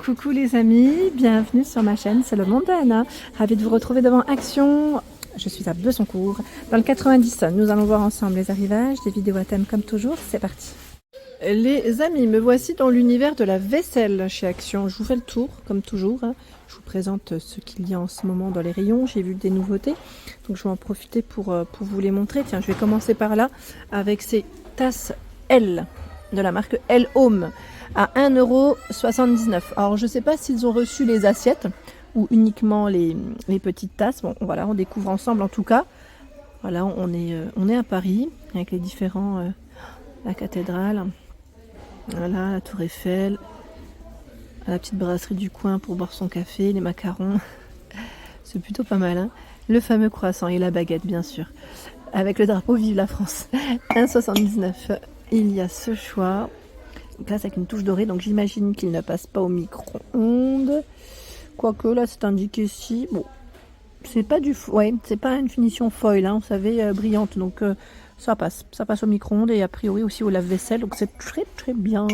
Coucou les amis, bienvenue sur ma chaîne, c'est le monde d'Anna. Ravie de vous retrouver devant Action. Je suis à Besoncourt. Dans le 90, nous allons voir ensemble les arrivages, des vidéos à thème comme toujours, c'est parti. Les amis, me voici dans l'univers de la vaisselle chez Action. Je vous fais le tour, comme toujours. Je vous présente ce qu'il y a en ce moment dans les rayons. J'ai vu des nouveautés, donc je vais en profiter pour vous les montrer. Tiens, je vais commencer par là, avec ces tasses L, de la marque L Home, à 1,79 €. Alors, je ne sais pas s'ils ont reçu les assiettes ou uniquement les petites tasses. Bon, voilà, on découvre ensemble en tout cas. Voilà, on est à Paris, avec les différents... la cathédrale, voilà, la tour Eiffel, la petite brasserie du coin pour boire son café, les macarons. C'est plutôt pas mal, hein. Le fameux croissant et la baguette, bien sûr. Avec le drapeau Vive la France. 1,79 €. Il y a ce choix. Donc là, c'est avec une touche dorée, donc j'imagine qu'il ne passe pas au micro-ondes. Quoique, là, c'est indiqué ici. Bon, c'est pas c'est pas une finition foil, hein, vous savez, brillante. Donc, ça passe au micro-ondes et a priori aussi au lave-vaisselle. Donc, c'est très, très bien.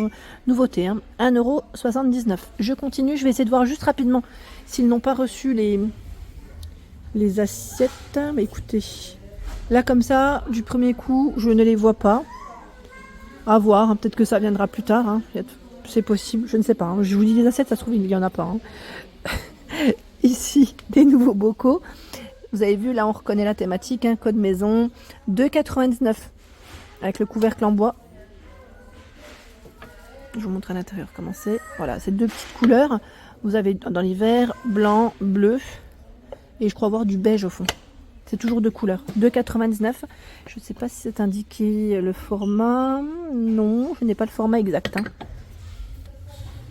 Nouveauté, hein. 1,79 €. Je continue, je vais essayer de voir juste rapidement s'ils n'ont pas reçu les assiettes. Mais écoutez, là, comme ça, du premier coup, je ne les vois pas. À voir, hein, peut-être que ça viendra plus tard, hein. C'est possible, je ne sais pas, hein. Je vous dis les assiettes, ça se trouve il n'y en a pas, hein. Ici, des nouveaux bocaux. Vous avez vu, là on reconnaît la thématique, hein, code maison, 2,99 € avec le couvercle en bois. Je vous montre à l'intérieur comment c'est. Voilà, c'est deux petites couleurs. Vous avez dans l'hiver blanc, bleu et je crois voir du beige au fond. C'est toujours deux couleurs. 2,99 €. Je ne sais pas si c'est indiqué le format. Non, je n'ai pas le format exact, hein.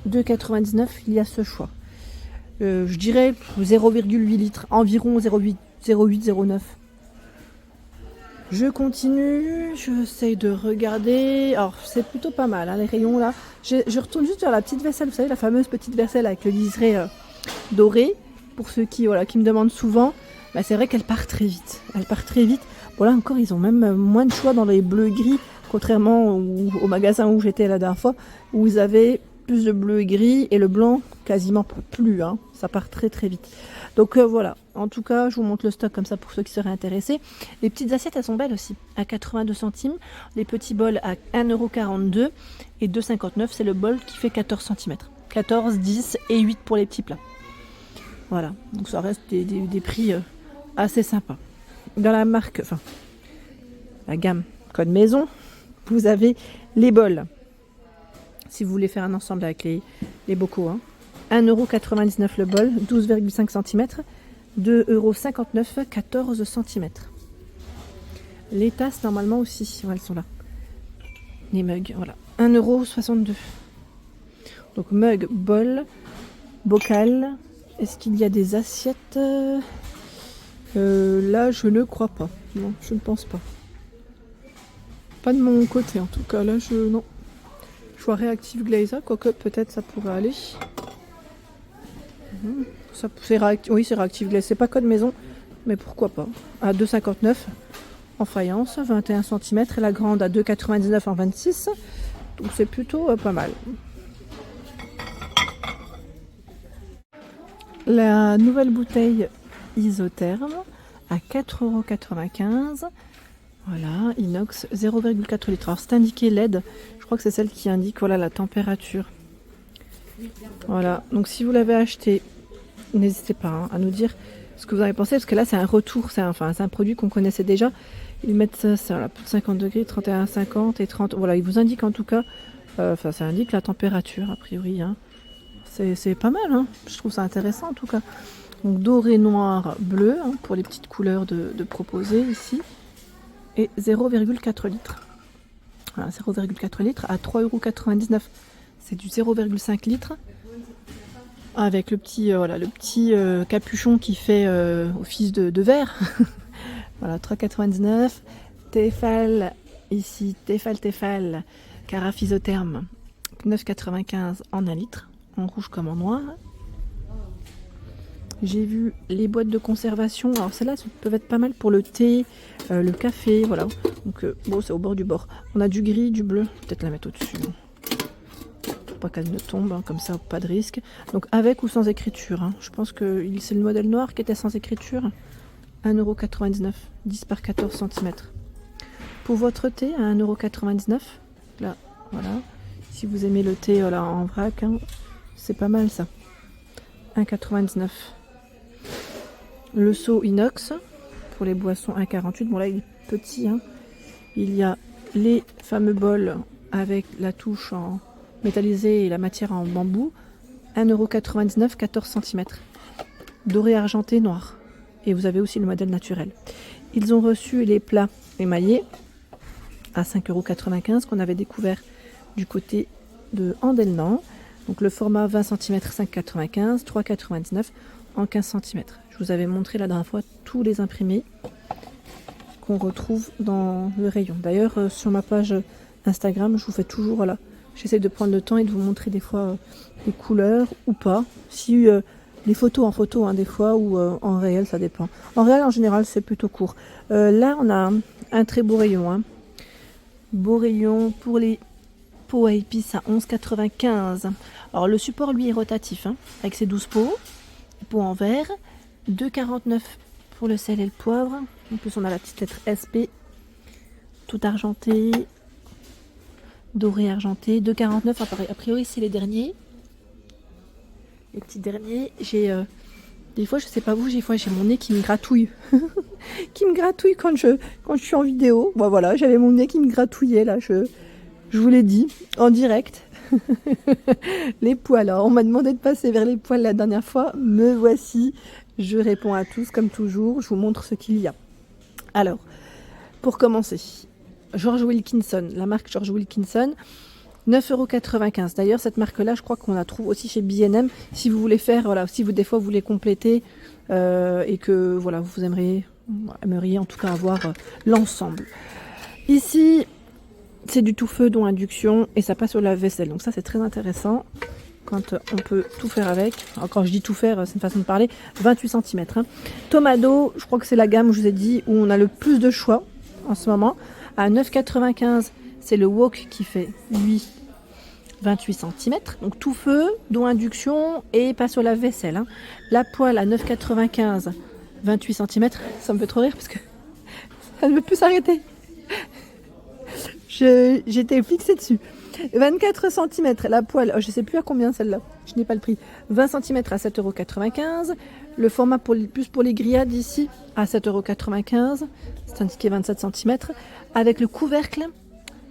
2,99 €, il y a ce choix. Je dirais 0,8 litres, environ 0,8, 0,9. Je continue, j'essaye de regarder. Alors, c'est plutôt pas mal, hein, les rayons là. Je retourne juste vers la petite vaisselle, vous savez, la fameuse petite vaisselle avec le liseré doré. Pour ceux qui me demandent souvent. Bah, c'est vrai qu'elle part très vite. Elle part très vite. Bon, là encore, ils ont même moins de choix dans les bleus gris, contrairement au magasin où j'étais la dernière fois, où ils avaient plus de bleu et gris et le blanc quasiment plus, hein. Ça part très très vite. Donc voilà. En tout cas, je vous montre le stock comme ça pour ceux qui seraient intéressés. Les petites assiettes, elles sont belles aussi, à 82 centimes. Les petits bols à 1,42 € et 2,59 €. C'est le bol qui fait 14 cm. 14, 10 et 8 pour les petits plats. Voilà. Donc ça reste des prix assez sympa. Dans la marque, enfin, la gamme code maison, vous avez les bols. Si vous voulez faire un ensemble avec les bocaux, hein. 1,99 € le bol, 12,5 cm, 2,59 €, 14 cm. Les tasses, normalement aussi, elles sont là. Les mugs, voilà. 1,62 €. Donc mug, bol, bocal. Est-ce qu'il y a des assiettes? Là, je ne crois pas. Non, je ne pense pas. Pas de mon côté, en tout cas. Là, non. Je vois Reactive Glazer, quoique peut-être ça pourrait aller. Oui, c'est Reactive Glazer. C'est pas code maison, mais pourquoi pas. À 2,59 € en faïence, 21 cm. Et la grande à 2,99 € en 26. Donc c'est plutôt pas mal. La nouvelle bouteille isotherme à 4,95 €. Voilà, inox 0,4 litres. Alors c'est indiqué LED, je crois que c'est celle qui indique voilà, la température. Voilà, donc si vous l'avez acheté, n'hésitez pas, hein, à nous dire ce que vous en avez pensé, parce que là c'est un retour, c'est un produit qu'on connaissait déjà. Ils mettent ça, voilà, plus de 50 degrés, 31,50 et 30. Voilà, ils vous indiquent en tout cas, ça indique la température a priori, hein. C'est pas mal, hein. Je trouve ça intéressant en tout cas. Donc doré, noir, bleu, hein, pour les petites couleurs de proposer ici. Et 0,4 litres. Voilà, 0,4 litres à 3,99 €. C'est du 0,5 litres. Avec le petit, capuchon qui fait office de verre. Voilà, 3,99 €. Tefal, ici, Tefal, carafe isotherme, 9,95 € en 1 litre. En rouge comme en noir. J'ai vu les boîtes de conservation. Alors celles-là peuvent être pas mal pour le thé, le café, voilà. Donc bon, c'est au bord du bord. On a du gris, du bleu. Peut-être la mettre au-dessus. pour pas qu'elle ne tombe, hein, comme ça, pas de risque. Donc avec ou sans écriture, hein. Je pense que c'est le modèle noir qui était sans écriture. 1,99 €, 10 par 14 cm. Pour votre thé, à 1,99 €. Là, voilà. Si vous aimez le thé voilà, en vrac, hein, c'est pas mal ça. 1,99 €. Le seau inox pour les boissons 1,48 €. Bon là il est petit. Hein. Il y a les fameux bols avec la touche en métallisé et la matière en bambou. 1,99 €, 14 cm. Doré argenté noir. Et vous avez aussi le modèle naturel. Ils ont reçu les plats émaillés à 5,95 € qu'on avait découvert du côté de Andelnan. Donc le format 20 cm 5,95 €, 3,99 € en 15 cm. Je vous avais montré la dernière fois tous les imprimés qu'on retrouve dans le rayon. D'ailleurs sur ma page Instagram, je vous fais toujours, voilà, j'essaie de prendre le temps et de vous montrer des fois les couleurs ou pas. Si les photos en photo, hein, des fois, ou en réel, ça dépend. En réel, en général, c'est plutôt court. Là, on a un très beau rayon. Hein. Beau rayon pour les pots à épices à 11,95 €. Alors, le support, lui, est rotatif, hein, avec ses 12 pots. Pots en verre. 2,49 € pour le sel et le poivre. En plus, on a la petite lettre SP. Tout argenté. Doré argenté. 2,49 €. A priori, c'est les derniers. Les petits derniers, j'ai des fois, je sais pas vous, des fois j'ai mon nez qui me gratouille. Qui me gratouille quand je suis en vidéo. Bon, voilà, j'avais mon nez qui me gratouillait là, je vous l'ai dit, en direct. Les poils, alors on m'a demandé de passer vers les poils la dernière fois, me voici. Je réponds à tous comme toujours, je vous montre ce qu'il y a. Alors, pour commencer, George Wilkinson, la marque George Wilkinson. 9,95 €. D'ailleurs, cette marque-là, je crois qu'on la trouve aussi chez B&M. Si vous voulez faire, voilà, si vous des fois vous voulez compléter et que voilà, vous aimeriez en tout cas avoir l'ensemble. Ici, c'est du tout feu dont induction et ça passe au lave-vaisselle. Donc ça, c'est très intéressant quand on peut tout faire avec. Alors, quand je dis tout faire, c'est une façon de parler. 28 cm. Hein. Tomado, je crois que c'est la gamme, je vous ai dit, où on a le plus de choix en ce moment. À 9,95 €, c'est le wok qui fait 28 cm, donc tout feu, dont induction et passe au lave-vaisselle. Hein. La poêle à 9,95 €, 28 cm, ça me fait trop rire parce que ça ne veut plus s'arrêter. J'étais fixée dessus. 24 cm, la poêle, je ne sais plus à combien celle-là, je n'ai pas le prix. 20 cm à 7,95 €. Le format plus pour les grillades ici à 7,95 €, c'est indiqué 27 cm, avec le couvercle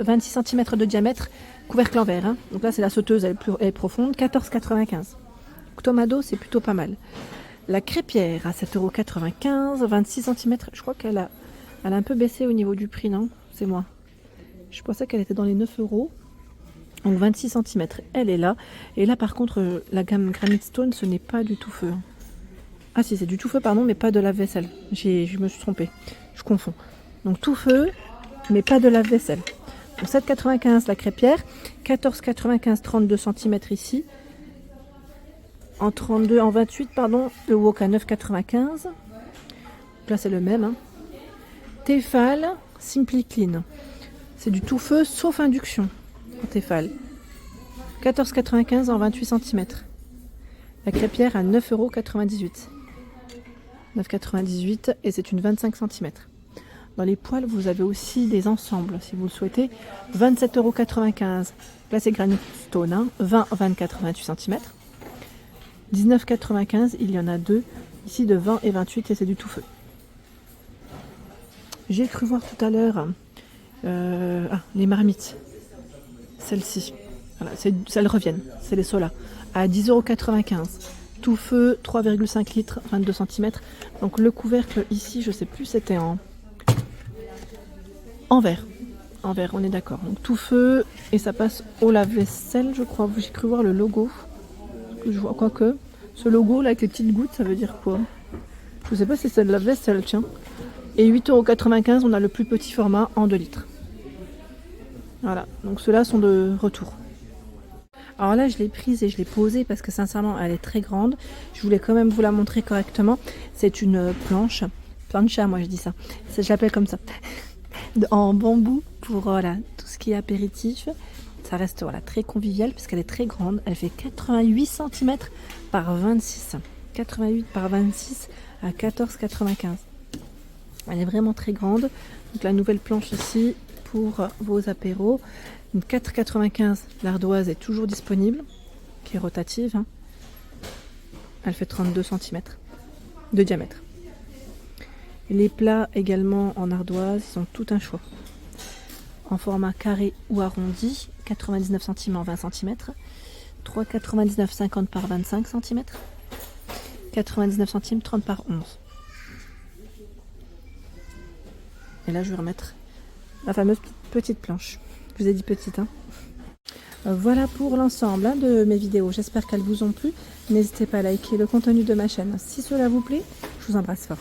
26 cm de diamètre, couvercle en verre. Hein. Donc là, c'est la sauteuse, elle est profonde, 14,95 €. Tomado, c'est plutôt pas mal. La crêpière à 7,95 €, 26 cm. Je crois qu'elle a un peu baissé au niveau du prix, non? C'est moi. Je pensais qu'elle était dans les 9 €. Donc 26 cm, elle est là. Et là, par contre, la gamme Granite Stone, ce n'est pas du tout feu. Hein. Ah si, c'est du tout feu, pardon, mais pas de lave-vaisselle. Je me suis trompée. Je confonds. Donc tout feu, mais pas de lave-vaisselle. 7,95 € la crêpière, 14,95 €, 32 cm ici, en 28 pardon, le wok à 9,95 €. Là c'est le même. Hein. Tefal Simply Clean, c'est du tout feu sauf induction. En Tefal, 14,95 € en 28 cm. La crêpière à 9,98 €. 9,98 € et c'est une 25 cm. Dans les poêles, vous avez aussi des ensembles, si vous le souhaitez. 27,95 €. Là, c'est Granite Stone. Hein. 20, 24, 28 cm. 19,95 €. Il y en a deux. Ici, de 20 et 28, et c'est du tout feu. J'ai cru voir tout à l'heure les marmites. Celles-ci. Voilà, elles reviennent. C'est les Sola. À 10,95 €. Tout feu, 3,5 litres, 22 cm. Donc, le couvercle ici, je ne sais plus, c'était en verre. En verre, on est d'accord. Donc tout feu et ça passe au lave-vaisselle, je crois. J'ai cru voir le logo. Je vois quoi que. Ce logo là avec les petites gouttes, ça veut dire quoi? Je sais pas si c'est de la vaisselle, tiens. Et 8,95 €, on a le plus petit format en 2 litres. Voilà, donc ceux-là sont de retour. Alors là, je l'ai prise et je l'ai posée parce que sincèrement, elle est très grande. Je voulais quand même vous la montrer correctement. C'est une plancha, moi je dis ça. Je l'appelle comme ça. En bambou pour voilà, tout ce qui est apéritif. Ça reste voilà, très convivial puisqu'elle est très grande. Elle fait 88 cm par 26. 88 par 26 à 14,95. Elle est vraiment très grande. Donc la nouvelle planche ici pour vos apéros. Une 4,95. L'ardoise est toujours disponible, qui est rotative. Hein. Elle fait 32 cm de diamètre. Les plats également en ardoise, ils ont tout un choix. En format carré ou arrondi, 99 centimes en 20 cm, 3,99 50 par 25 cm, 99 centimes 30 par 11. Et là je vais remettre la fameuse petite planche. Je vous ai dit petite, hein. Voilà pour l'ensemble hein, de mes vidéos. J'espère qu'elles vous ont plu. N'hésitez pas à liker le contenu de ma chaîne si cela vous plaît. Je vous embrasse fort.